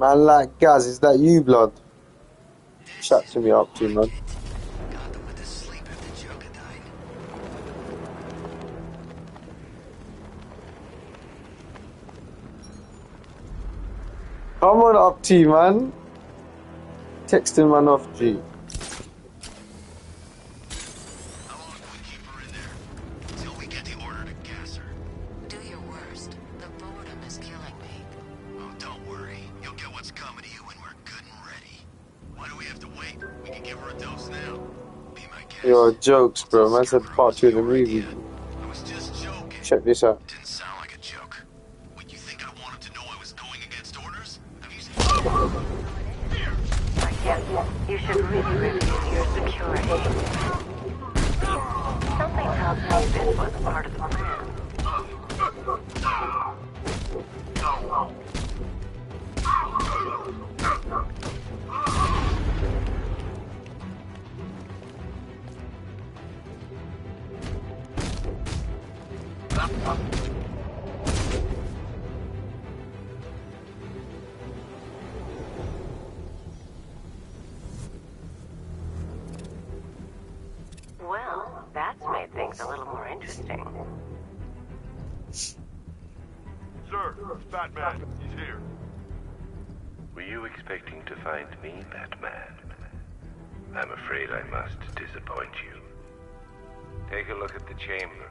man. Like, Gaz, is that you, blood? Chat to me up to, man. Come on up to, man. Texting man off, G. Yo, jokes, bro. Man said part 2 of the movie. Check this out. Didn't sound like a joke. What, you think I wanted to know I was going against orders? Have you seen... I guess you should really review your security. Something tells me this was part of the plan. Well, that's made things a little more interesting. Sir, it's Batman. He's here. Were you expecting to find me, Batman? I'm afraid I must disappoint you. Take a look at the chamber.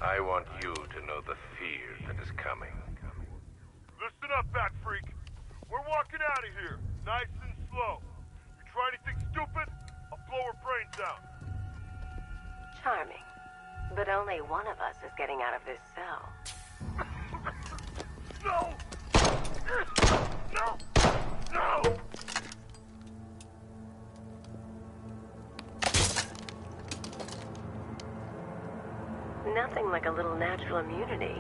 I want you to know the fear that is coming. Listen up, Bat Freak. We're walking out of here, nice and slow. You try anything stupid, I'll blow her brains out. Charming. But only one of us is getting out of this cell. No! No! No! Nothing like a little natural immunity.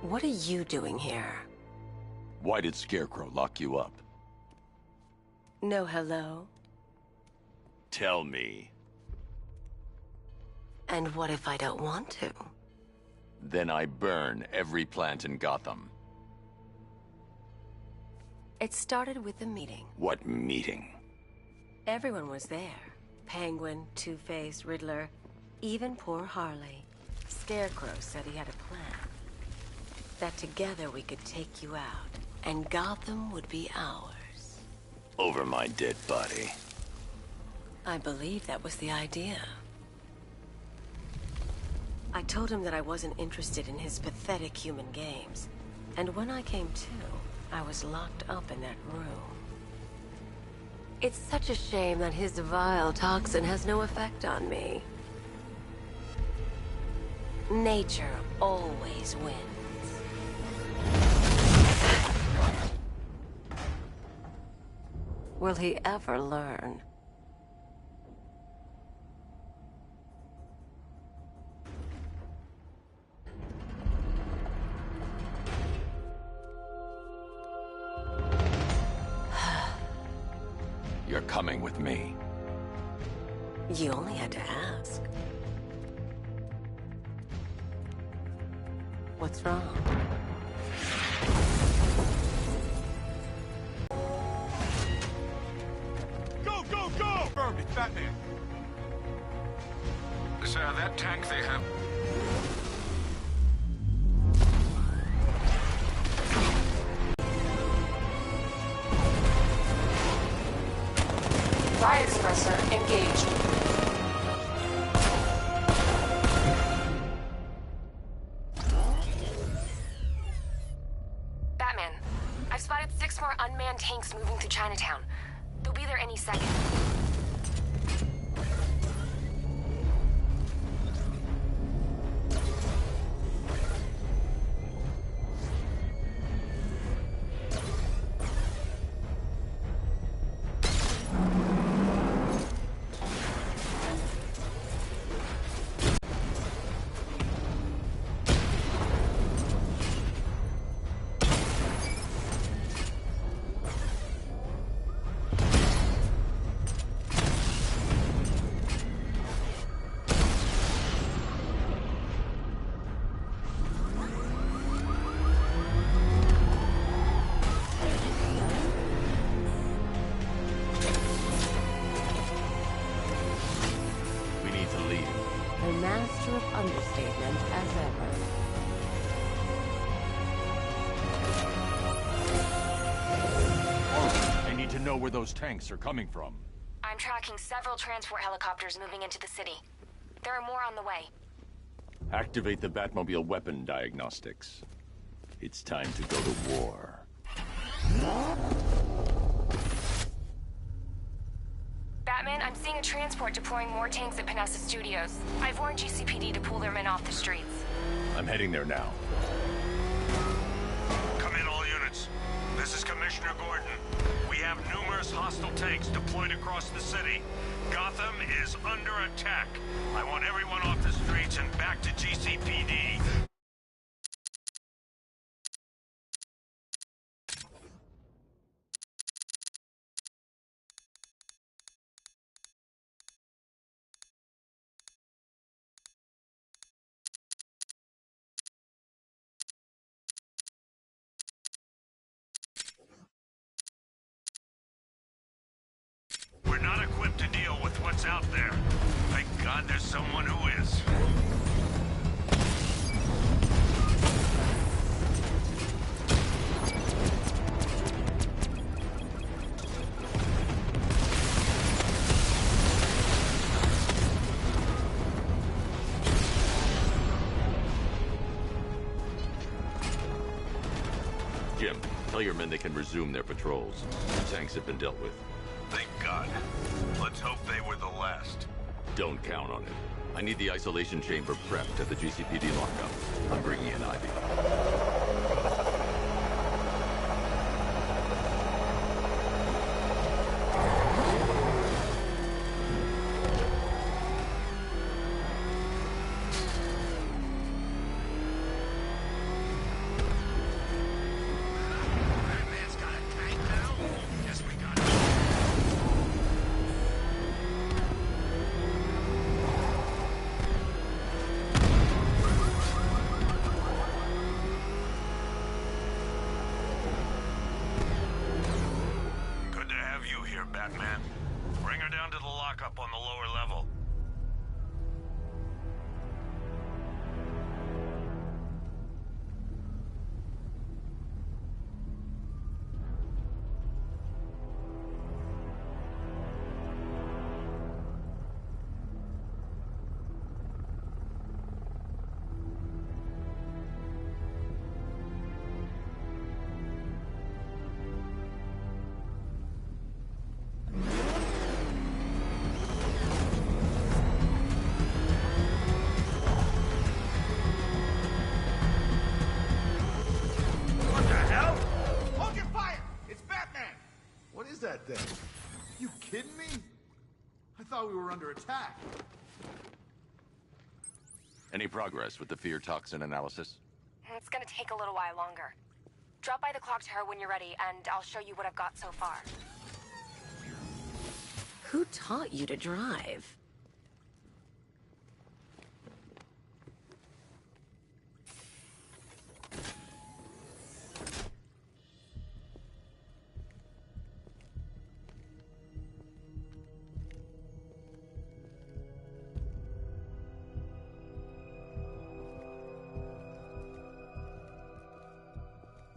What are you doing here? Why did Scarecrow lock you up? No hello? Tell me. And what if I don't want to? Then I burn every plant in Gotham. It started with a meeting. What meeting? Everyone was there. Penguin, Two-Face, Riddler, even poor Harley. Scarecrow said he had a plan. That together we could take you out, and Gotham would be ours. Over my dead body. I believe that was the idea. I told him that I wasn't interested in his pathetic human games. And when I came to, I was locked up in that room. It's such a shame that his vile toxin has no effect on me. Nature always wins. Will he ever learn? You're coming with me. You only had to ask. What's wrong? Go, go, go! Confirmed, it's Batman. Sir, that tank they have... Riot suppressor engaged. Batman, I've spotted 6 more unmanned tanks moving through Chinatown. They'll be there any second. understatement as ever. I need to know where those tanks are coming from. I'm tracking several transport helicopters moving into the city. There are more on the way. Activate the Batmobile weapon diagnostics. It's time to go to war. Batman, I'm seeing a transport deploying more tanks at Panessa Studios. I've warned GCPD to pull their men off the streets. I'm heading there now. Come in, all units. This is Commissioner Gordon. We have numerous hostile tanks deployed across the city. Gotham is under attack. I want everyone off the streets and back to GCPD. We're not equipped to deal with what's out there. Thank God there's someone who is. Jim, tell your men they can resume their patrols. The tanks have been dealt with. Thank God. Let's hope they were the last. Don't count on it. I need the isolation chamber prepped at the GCPD lockup. I'm bringing in Ivy. Batman's got a tank now? Guess we got it. Good to have you here, Batman. Bring her down to the lockup on the lower level. What the hell? Hold your fire! It's Batman! What is that thing? You kidding me? I thought we were under attack. Any progress with the fear toxin analysis? It's gonna take a little while longer. Drop by the clock tower when you're ready, and I'll show you what I've got so far. Who taught you to drive?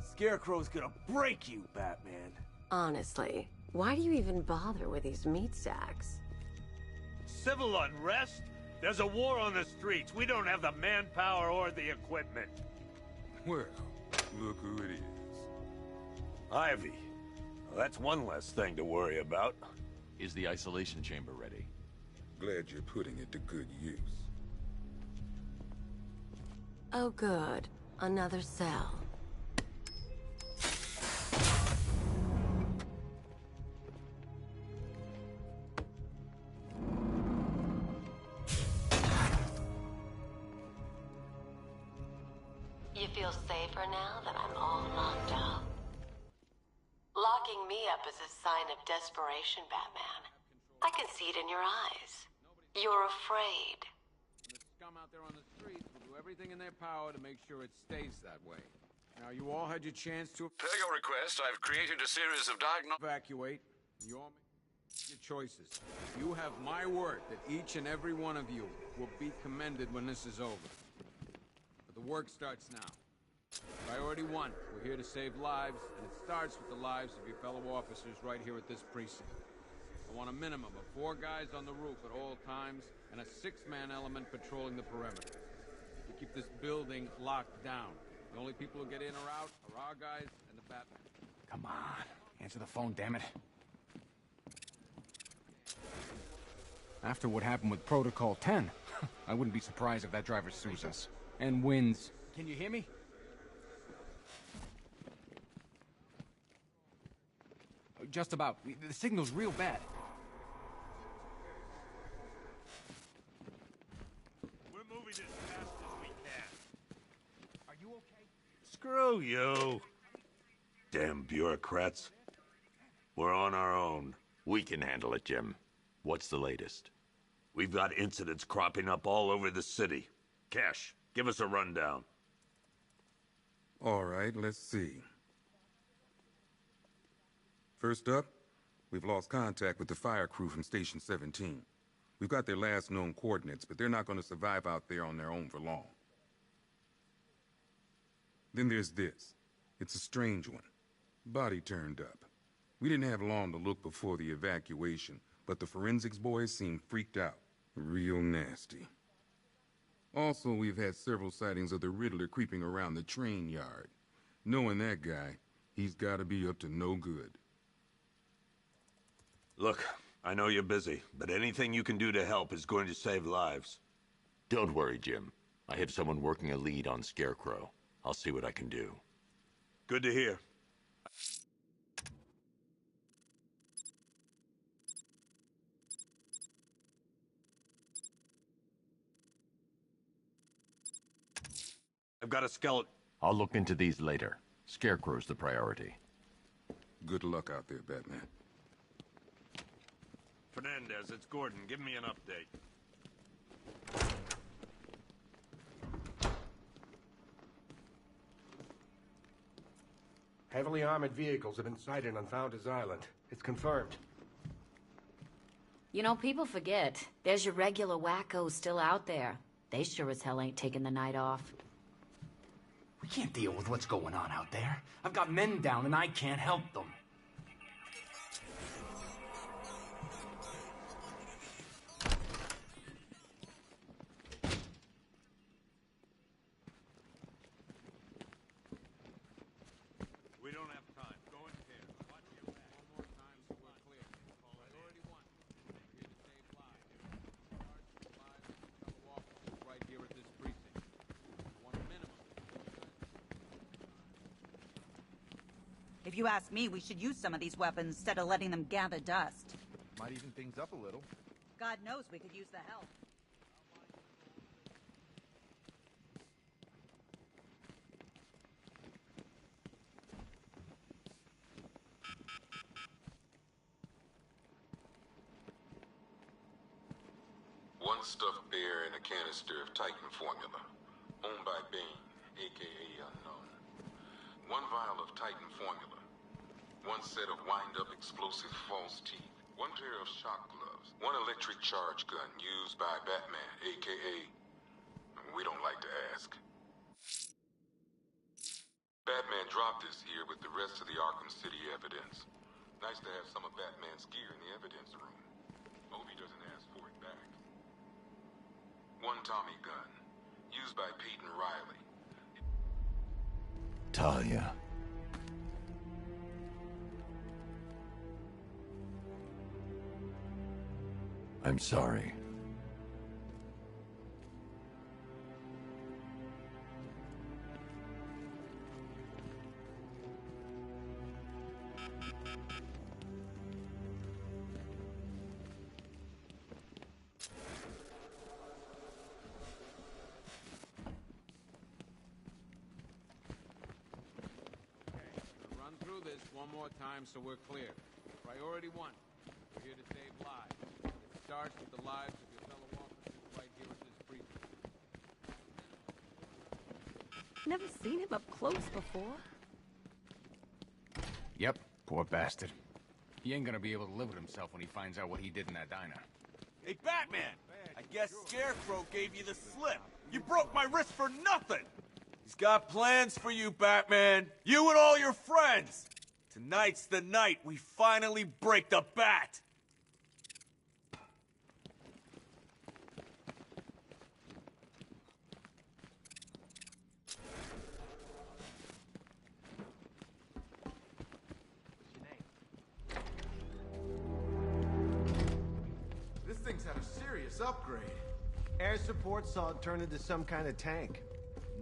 Scarecrow's gonna break you, Batman. Honestly, why do you even bother with these meat sacks? Civil unrest? There's a war on the streets. We don't have the manpower or the equipment. Well, look who it is. Ivy. Well, that's one less thing to worry about. Is the isolation chamber ready? Glad you're putting it to good use. Oh good, another cell. You feel safer now that I'm all locked up? Locking me up is a sign of desperation, Batman. I can see it in your eyes. You're afraid. The scum out there on the streets will do everything in their power to make sure it stays that way. Now, you all had your chance to Per your request, I've created a series of diagnostic... evacuate. Your choices. You have my word that each and every one of you will be commended when this is over. But the work starts now. Priority 1, we're here to save lives, and it starts with the lives of your fellow officers right here at this precinct. I want a minimum of 4 guys on the roof at all times, and a 6-man element patrolling the perimeter. We keep this building locked down. The only people who get in or out are our guys and the Batman. Come on, answer the phone, damn it. After what happened with Protocol 10, I wouldn't be surprised if that driver sues us. And wins. Can you hear me? Just about. The signal's real bad. We're moving as fast as we can. Are you okay? Screw you. Damn bureaucrats. We're on our own. We can handle it, Jim. What's the latest? We've got incidents cropping up all over the city. Cash, give us a rundown. All right, let's see. First up, we've lost contact with the fire crew from Station 17. We've got their last known coordinates, but they're not going to survive out there on their own for long. Then there's this. It's a strange one. Body turned up. We didn't have long to look before the evacuation, but the forensics boys seemed freaked out. Real nasty. Also, we've had several sightings of the Riddler creeping around the train yard. Knowing that guy, he's got to be up to no good. Look, I know you're busy, but anything you can do to help is going to save lives. Don't worry, Jim. I have someone working a lead on Scarecrow. I'll see what I can do. Good to hear. I've got a skeleton. I'll look into these later. Scarecrow's the priority. Good luck out there, Batman. Fernandez, it's Gordon. Give me an update. Heavily armored vehicles have been sighted on Founders Island. It's confirmed. You know, people forget. There's your regular wackos still out there. They sure as hell ain't taking the night off. We can't deal with what's going on out there. I've got men down and I can't help them. We don't have time. Go in here. Watch your back. One more time so we're clear. Priority 1, we're here to save lives. Starts with the lives of your fellow officers right here at this precinct. I want a minimum. If you ask me, we should use some of these weapons instead of letting them gather dust. Might even things up a little. God knows we could use the help. One stuffed bear and a canister of Titan formula, owned by Bane, aka Unknown. One vial of Titan formula. One set of wind-up explosive false teeth. One pair of shock gloves. One electric charge gun used by Batman, aka... We don't like to ask. Batman dropped this here with the rest of the Arkham City evidence. Nice to have some of Batman's gear in the evidence room. Hope he doesn't ask for it back. One Tommy gun, used by Pete and Riley. Talia. I'm sorry. Run through this one more time so we're clear. Priority 1, we're here to save lives. It starts with the lives of your fellow officers right here at this precinct. Never seen him up close before. Yep, poor bastard. He ain't gonna be able to live with himself when he finds out what he did in that diner. Hey, Batman! I guess Scarecrow gave you the slip. You broke my wrist for nothing! He's got plans for you, Batman. You and all your friends. Tonight's the night we finally break the bat. This thing's had a serious upgrade. Air support saw it turn into some kind of tank.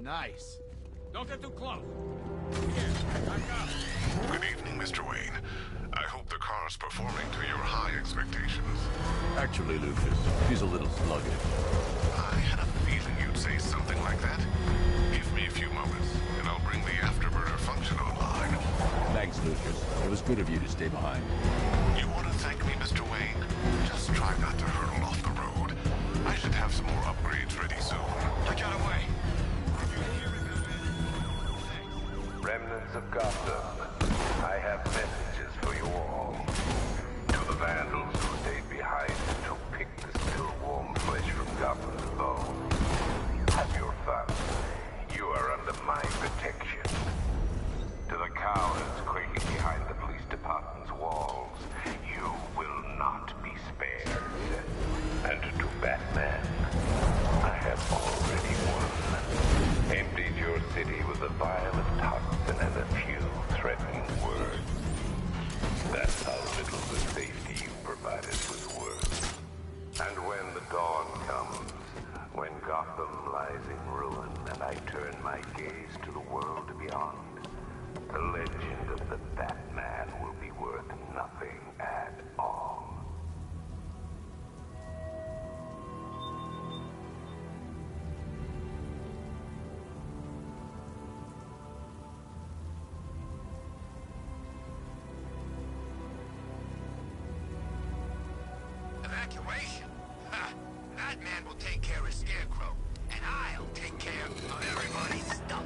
Nice. Don't get too close. Good evening, Mr. Wayne. I hope the car's performing to your high expectations. Actually, Lucas, he's a little sluggish. I had a feeling you'd say something like that. Give me a few moments, and I'll bring the afterburner function online. Thanks, Lucas. It was good of you to stay behind. You want to thank me, Mr. Wayne? Just try not to hurtle off the road. I should have some more upgrades ready soon. I got away. Remnants of Gotham, I have messages for you all. To the vandals who stayed behind to pick the still warm flesh from Gotham's bone. Have your fun. You are under my protection. To the cowards quaking behind the police department's walls, you will not be spared. And to Batman, I have already won. Emptied your city with a violent toxin and a few threatening words. That's how little the safety you provided was worth. And when the dawn comes, when Gotham lies in ruin and I turn my gaze to the world beyond, the legend of the Batman will be worth nothing at all. Evacuation? Ha! That man will take care of Scarecrow, and I'll take care of everybody's stuff.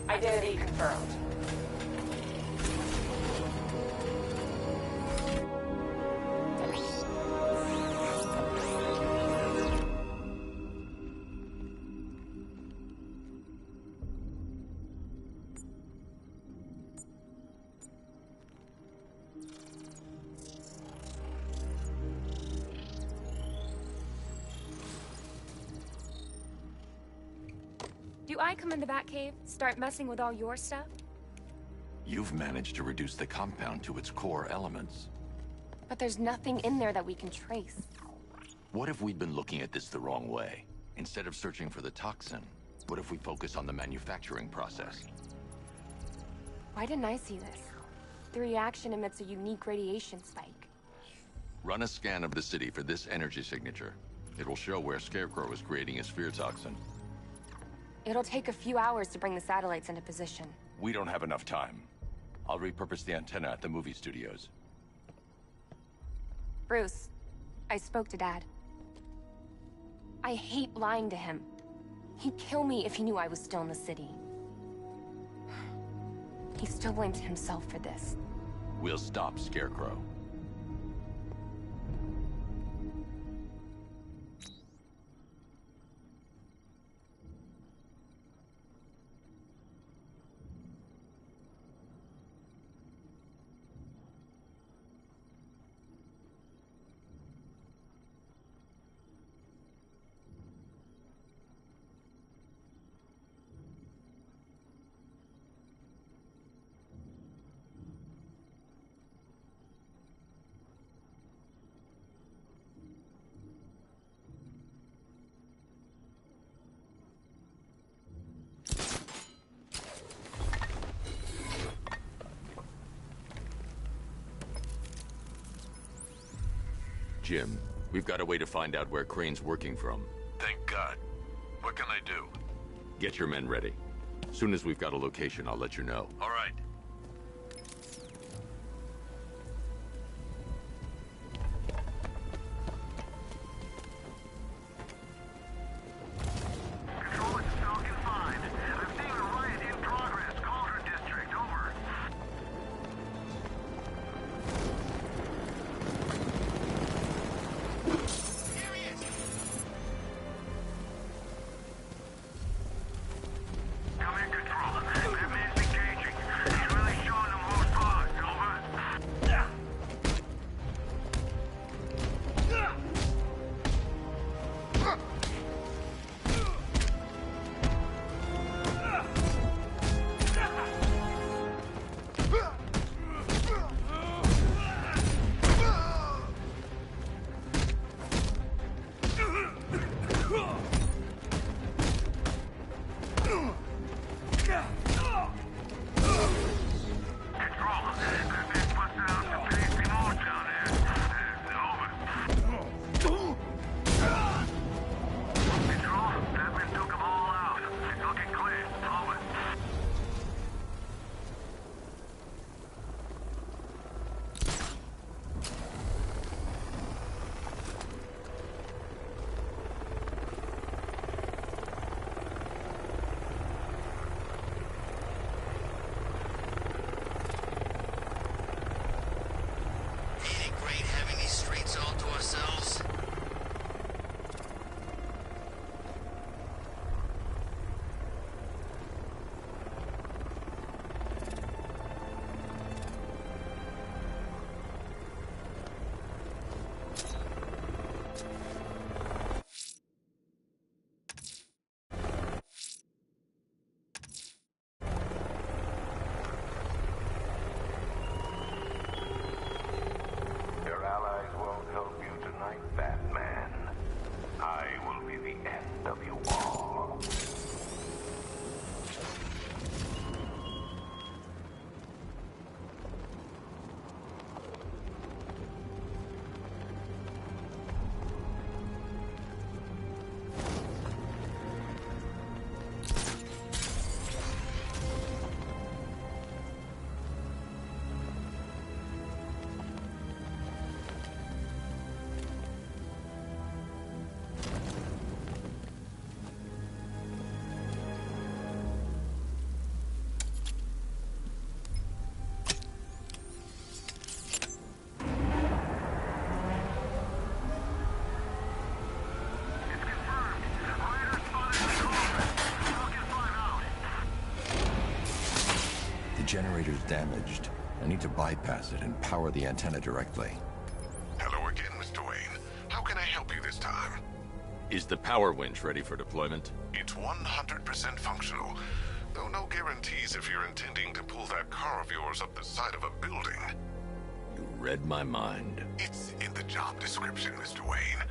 Identity confirmed. Do I come in the Batcave, start messing with all your stuff? You've managed to reduce the compound to its core elements. But there's nothing in there that we can trace. What if we'd been looking at this the wrong way? Instead of searching for the toxin, what if we focus on the manufacturing process? Why didn't I see this? The reaction emits a unique radiation spike. Run a scan of the city for this energy signature. It will show where Scarecrow is creating his fear toxin. It'll take a few hours to bring the satellites into position. We don't have enough time. I'll repurpose the antenna at the movie studios. Bruce, I spoke to Dad. I hate lying to him. He'd kill me if he knew I was still in the city. He still blames himself for this. We'll stop Scarecrow. Jim. We've got a way to find out where Crane's working from. Thank God. What can I do? Get your men ready. Soon as we've got a location, I'll let you know. All right. Generator's damaged. I need to bypass it and power the antenna directly. Hello again, Mr. Wayne. How can I help you this time? Is the power winch ready for deployment? It's 100% functional, though no guarantees if you're intending to pull that car of yours up the side of a building. You read my mind. It's in the job description, Mr. Wayne.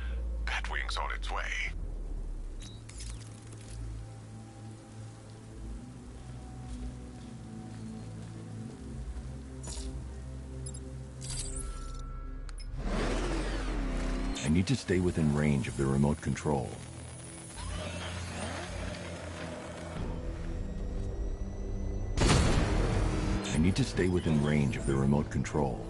Batwing's on its way. I need to stay within range of the remote control. I need to stay within range of the remote control.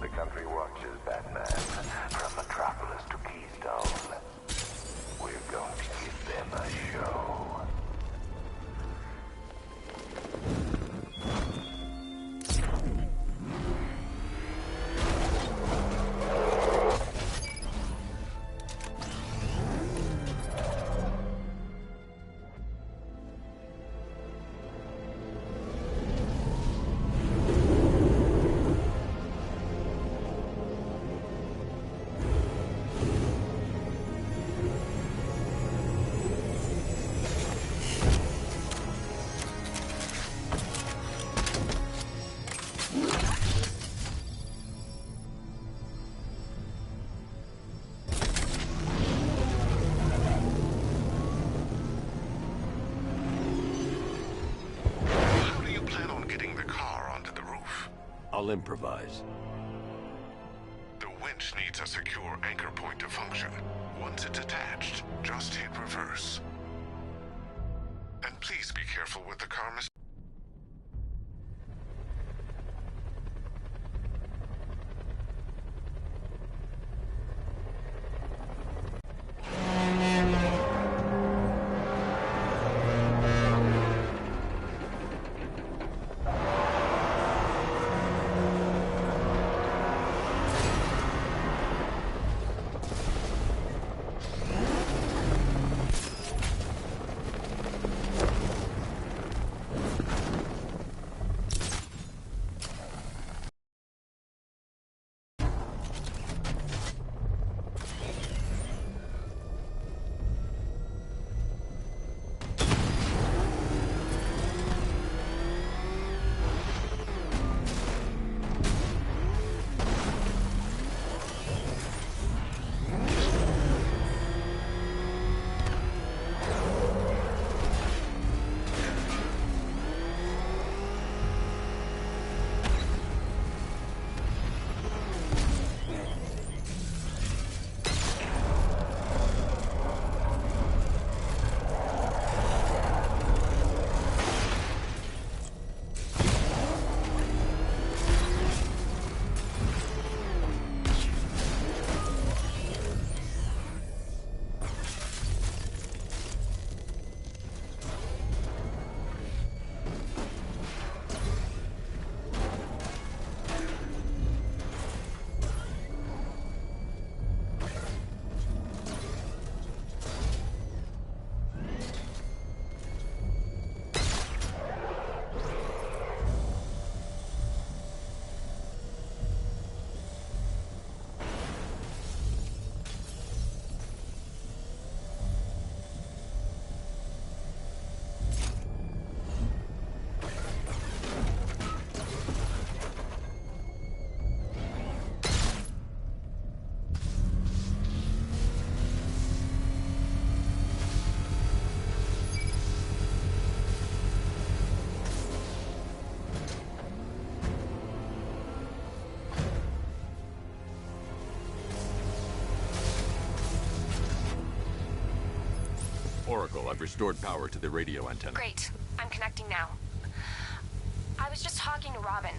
The country watches, Batman, from Metropolis to Keystone. We're going to give them a show. I'll improvise. The winch needs a secure anchor point to function. Once it's attached, just hit reverse. And please be careful with the car, Mr. Oracle, I've restored power to the radio antenna. Great. I'm connecting now. I was just talking to Robin.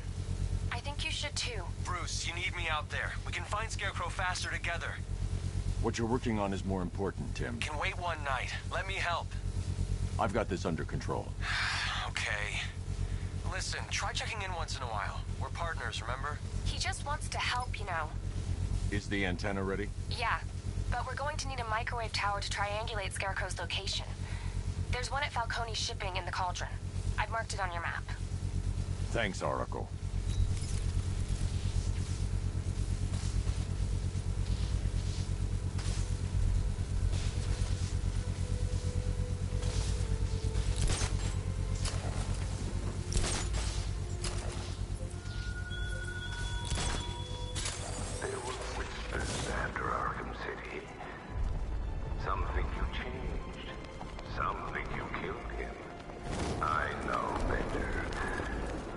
I think you should too. Bruce, you need me out there. We can find Scarecrow faster together. What you're working on is more important, Tim. Can wait one night. Let me help. I've got this under control. Okay. Listen, try checking in once in a while. We're partners, remember? He just wants to help, you know. Is the antenna ready? Yeah, but we're going to need a microwave tower to triangulate Scarecrow's location. There's one at Falcone's shipping in the Cauldron. I've marked it on your map. Thanks, Oracle. There were whispers after Arkham City. Some think you changed. Some think you killed him. I know better.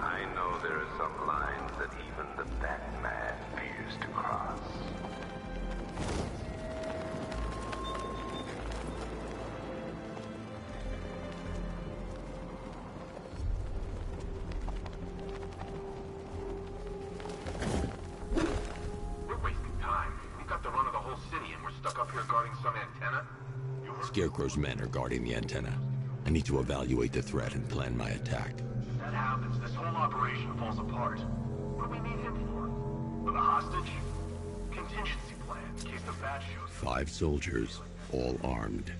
I know there are some lines that even the Batman fears to cross. We're wasting time. We've got the run of the whole city and we're stuck up here guarding some antenna. Scarecrow's men are guarding the antenna. I need to evaluate the threat and plan my attack. That happens, this whole operation falls apart. What do we need him for? For the hostage? Contingency plan, in case the bat shows. 5 soldiers, all armed.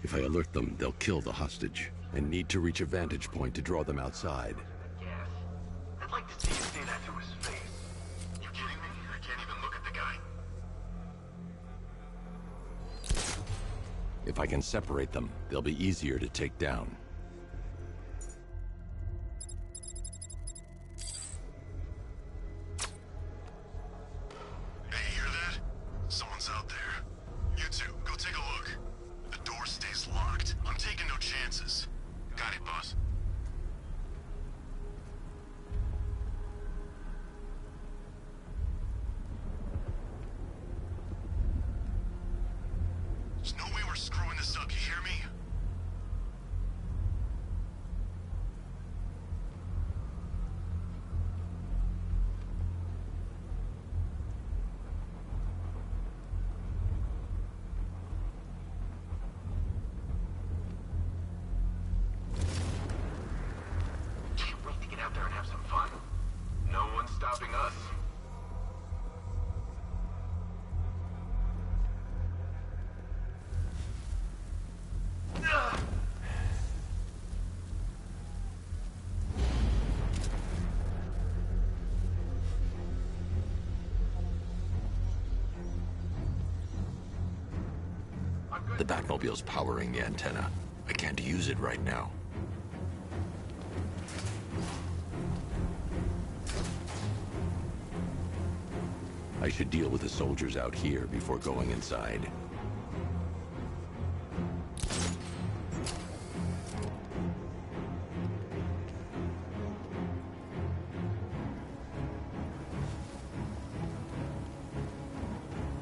If I alert them, they'll kill the hostage. I need to reach a vantage point to draw them outside. Yes. I'd like to see you say that to his face. You kidding me? I can't even look at the guy. If I can separate them, they'll be easier to take down. Hey, you hear that? Someone's out there. You two, go take a look. The door stays locked. I'm taking no chances. Got it, boss. The Batmobile's powering the antenna. I can't use it right now. I should deal with the soldiers out here before going inside.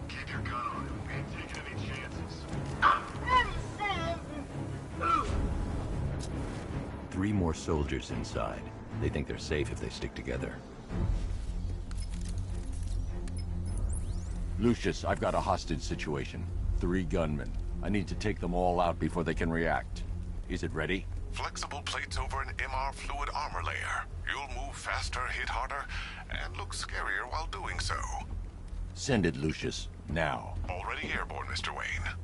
Keep your gun on him. We ain't taking any chances. 3 more soldiers inside. They think they're safe if they stick together. Lucius, I've got a hostage situation. 3 gunmen. I need to take them all out before they can react. Is it ready? Flexible plates over an MR fluid armor layer. You'll move faster, hit harder, and look scarier while doing so. Send it, Lucius. Now. Already airborne, Mr. Wayne.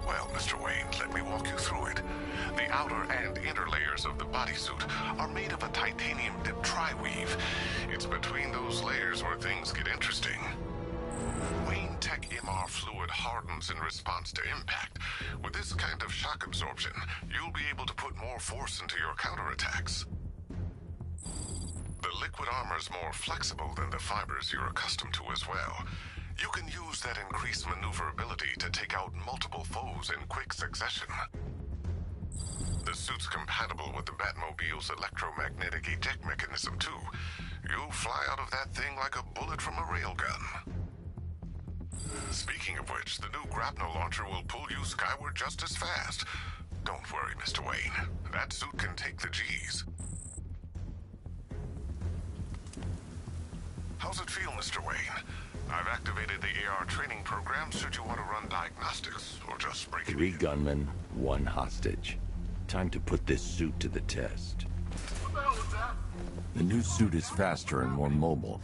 Well, Mr. Wayne, let me walk you through it. The outer and inner layers of the bodysuit are made of a titanium-dipped tri-weave. It's between those layers where things get interesting. Wayne Tech MR fluid hardens in response to impact. With this kind of shock absorption, you'll be able to put more force into your counterattacks. The liquid armor's more flexible than the fibers you're accustomed to as well. You can use that increased maneuverability to take out multiple foes in quick succession. The suit's compatible with the Batmobile's electromagnetic eject mechanism, too. You'll fly out of that thing like a bullet from a railgun. Speaking of which, the new grapnel launcher will pull you skyward just as fast. Don't worry, Mr. Wayne. That suit can take the G's. How's it feel, Mr. Wayne? I've activated the AR training program should you want to run diagnostics or just break it. 3 gunmen, 1 hostage. Time to put this suit to the test. What the hell was that? The new suit is faster and more mobile.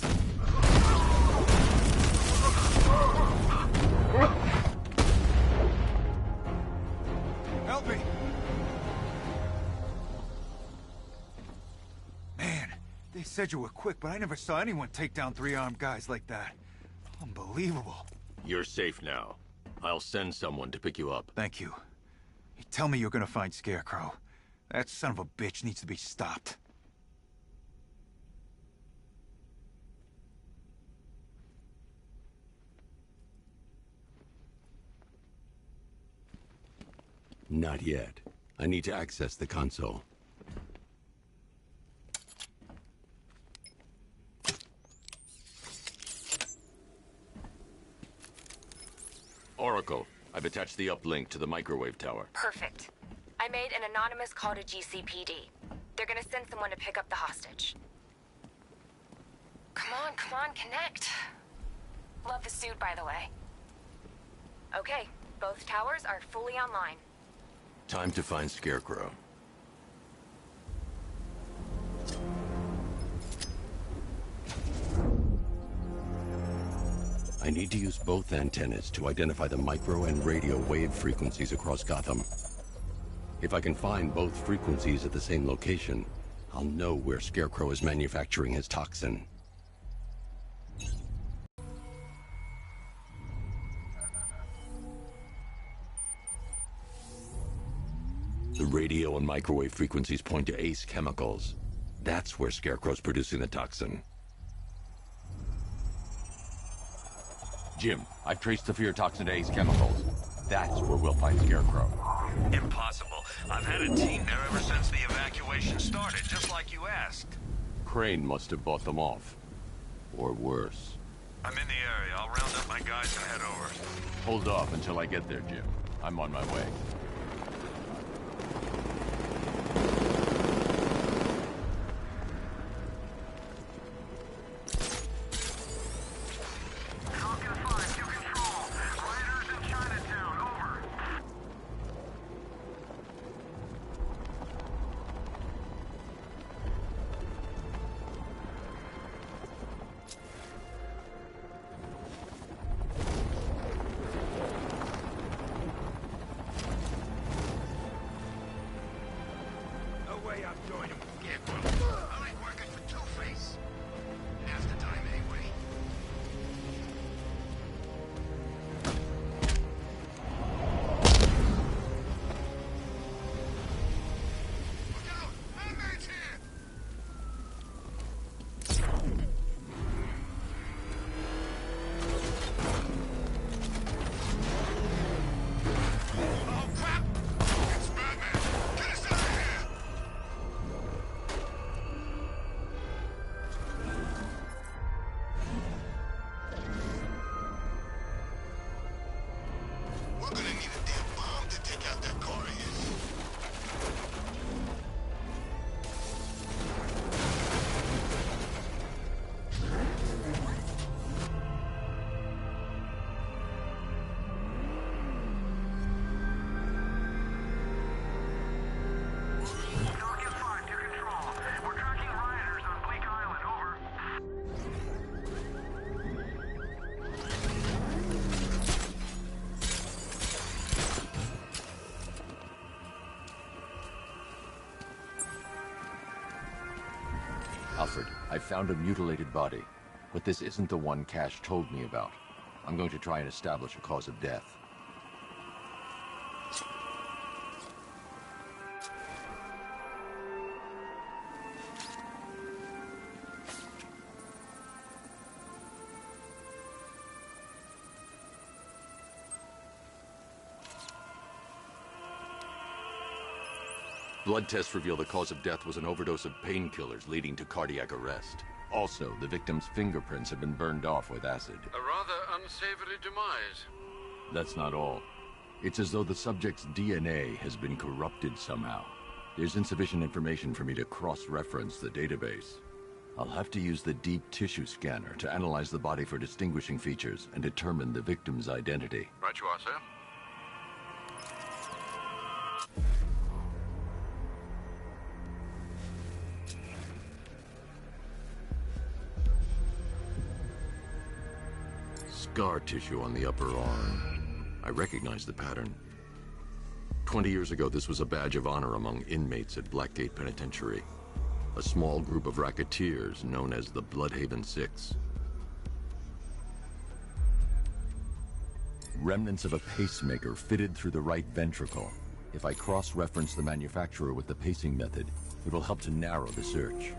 Help me! Man, they said you were quick, but I never saw anyone take down 3 armed guys like that. Unbelievable. You're safe now. I'll send someone to pick you up. Thank you. You tell me you're gonna find Scarecrow. That son of a bitch needs to be stopped. Not yet. I need to access the console. Oracle, I've attached the uplink to the microwave tower. Perfect. I made an anonymous call to GCPD. They're gonna send someone to pick up the hostage. Come on, connect. Love the suit, by the way. Okay, both towers are fully online. Time to find Scarecrow. I need to use both antennas to identify the micro and radio wave frequencies across Gotham. If I can find both frequencies at the same location, I'll know where Scarecrow is manufacturing his toxin. The radio and microwave frequencies point to Ace Chemicals. That's where Scarecrow's producing the toxin. Jim, I've traced the fear toxin to Ace Chemicals. That's where we'll find Scarecrow. Impossible. I've had a team there ever since the evacuation started, just like you asked. Crane must have bought them off. Or worse. I'm in the area. I'll round up my guys and head over. Hold off until I get there, Jim. I'm on my way. Alfred, I found a mutilated body, but this isn't the one Cash told me about. I'm going to try and establish a cause of death. Blood tests reveal the cause of death was an overdose of painkillers leading to cardiac arrest. Also, the victim's fingerprints have been burned off with acid. A rather unsavory demise. That's not all. It's as though the subject's DNA has been corrupted somehow. There's insufficient information for me to cross-reference the database. I'll have to use the deep tissue scanner to analyze the body for distinguishing features and determine the victim's identity. Right you are, sir. Scar tissue on the upper arm. I recognize the pattern. 20 years ago, this was a badge of honor among inmates at Blackgate Penitentiary. A small group of racketeers known as the Bloodhaven Six. Remnants of a pacemaker fitted through the right ventricle. If I cross-reference the manufacturer with the pacing method, it will help to narrow the search.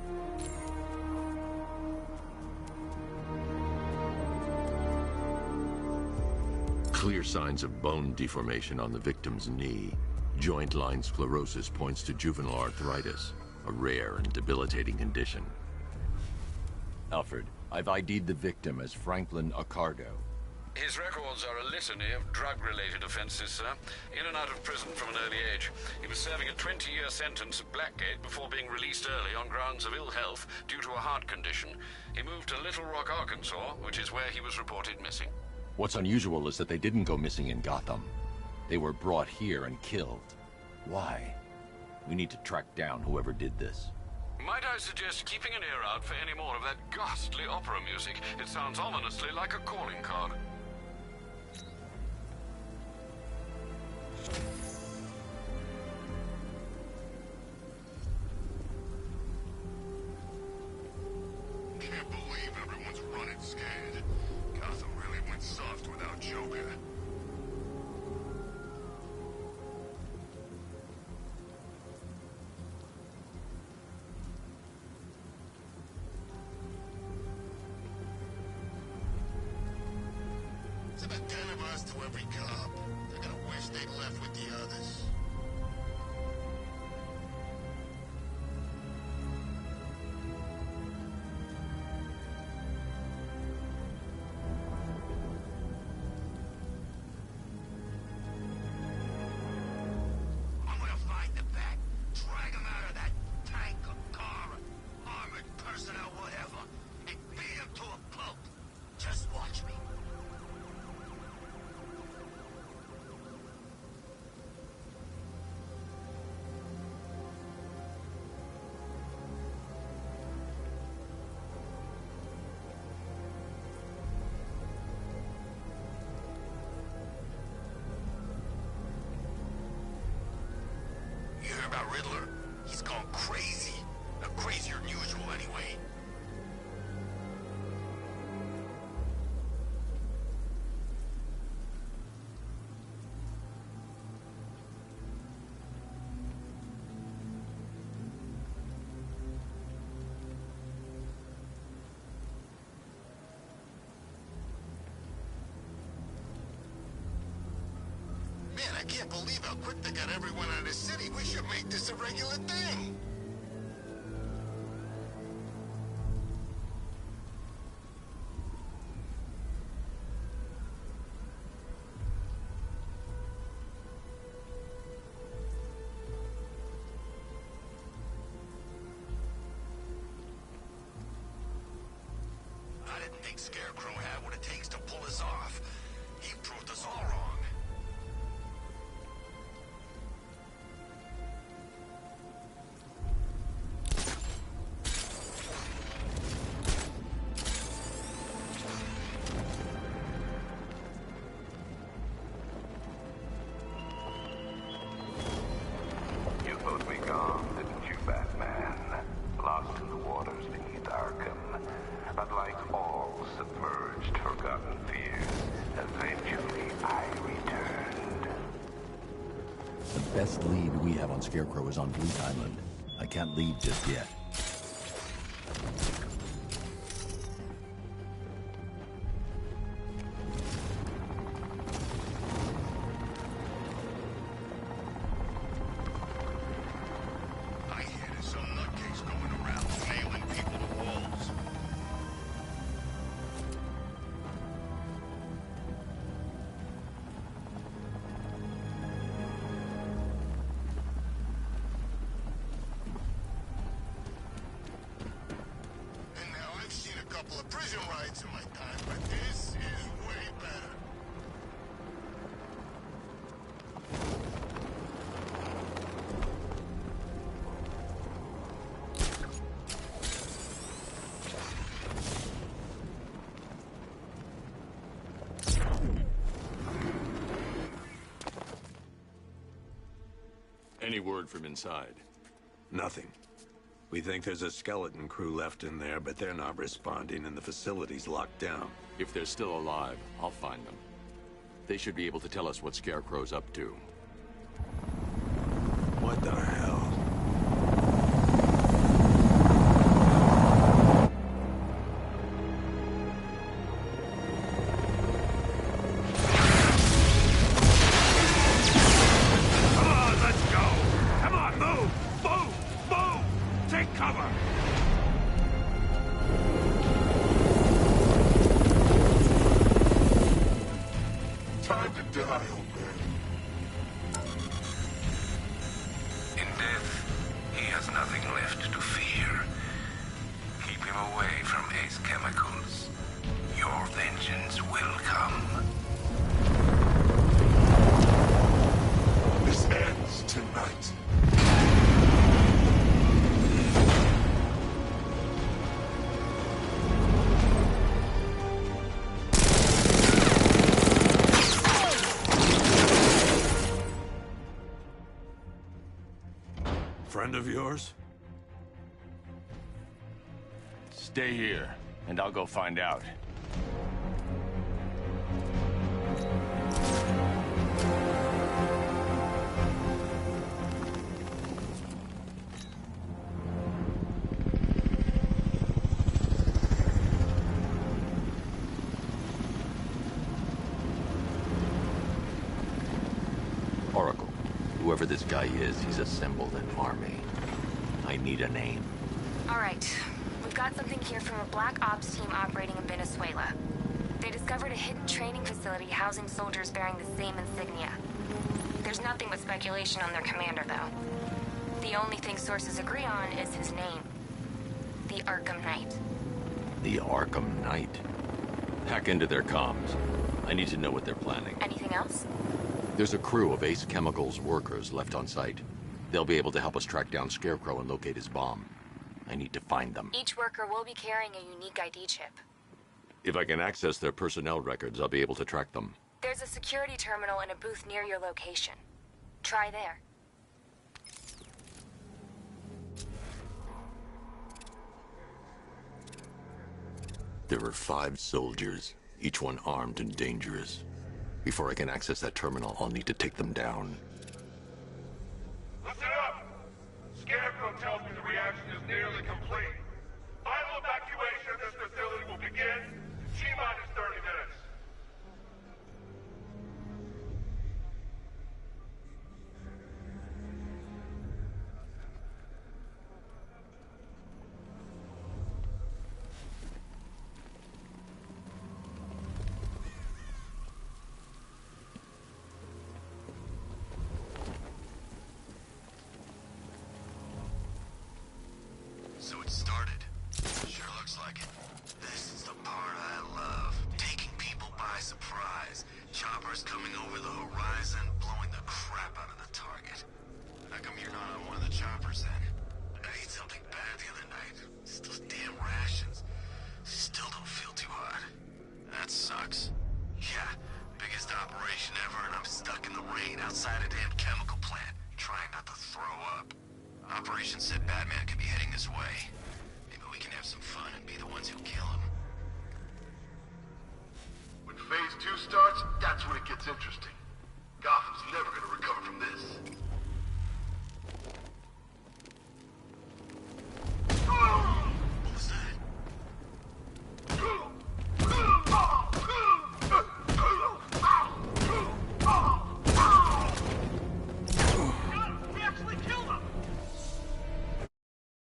Clear signs of bone deformation on the victim's knee. Joint line sclerosis points to juvenile arthritis, a rare and debilitating condition. Alfred, I've ID'd the victim as Franklin Accardo. His records are a litany of drug-related offenses, sir. In and out of prison from an early age. He was serving a 20-year sentence at Blackgate before being released early on grounds of ill health due to a heart condition. He moved to Little Rock, Arkansas, which is where he was reported missing. What's unusual is that they didn't go missing in Gotham. They were brought here and killed. Why? We need to track down whoever did this. Might I suggest keeping an ear out for any more of that ghastly opera music? It sounds ominously like a calling card. Can't believe everyone's running scared. Gotham really went soft without Joker. the 10 of us to every cop. They're gonna wish they'd left with the others. I'm gonna find the Bat, drag him out of that tank or car, armored personnel, whatever, and beat him to a pulp. Just watch me. You hear about Riddler? He's gone crazy. Crazier than usual, anyway. Man, I can't believe how quick they got everyone out of the city. We should make this a regular thing. I didn't think Scarecrow had what it takes to pull us off. He proved us all wrong. You thought me gone, didn't you, Batman? Lost in the waters beneath Arkham. But like all submerged, forgotten fears, eventually I returned. The best lead we have on Scarecrow is on Bleak Island. I can't leave just yet. I hear there's some nutcase going around nailing people to walls. And now I've seen a couple of prison riots in my time, but this is way better. Any word from inside? Nothing. We think there's a skeleton crew left in there, but they're not responding and the facility's locked down. If they're still alive, I'll find them. They should be able to tell us what Scarecrow's up to. What the hell? Come on, let's go! Come on, move! Move! Move! Take cover! Time to die, old man. In death, he has nothing left to fear. Keep him away from Ace Chemicals. Your vengeance will come. This ends tonight. Friend of yours? Stay here, and I'll go find out. Whoever this guy is, he's assembled an army. I need a name. All right. We've got something here from a Black Ops team operating in Venezuela. They discovered a hidden training facility housing soldiers bearing the same insignia. There's nothing but speculation on their commander, though. The only thing sources agree on is his name. The Arkham Knight. The Arkham Knight? Hack into their comms. I need to know what they're planning. Anything else? There's a crew of Ace Chemicals workers left on site. They'll be able to help us track down Scarecrow and locate his bomb. I need to find them. Each worker will be carrying a unique ID chip. If I can access their personnel records, I'll be able to track them. There's a security terminal in a booth near your location. Try there. There are 5 soldiers, each one armed and dangerous. Before I can access that terminal, I'll need to take them down. Listen up! Scarecrow tells me the reaction is nearly complete. Final evacuation of this facility will begin in T-minus 30 minutes. So it started. Sure looks like it. This is the part I love. Taking people by surprise. Choppers coming over the horizon, blowing the crap out of the target. How come you're not on one of the choppers then? I ate something bad the other night. It's those damn rations. Still don't feel too hot. That sucks. Yeah, biggest operation ever and I'm stuck in the rain outside a damn chemical plant, trying not to throw up. Operation said Batman could be heading this way.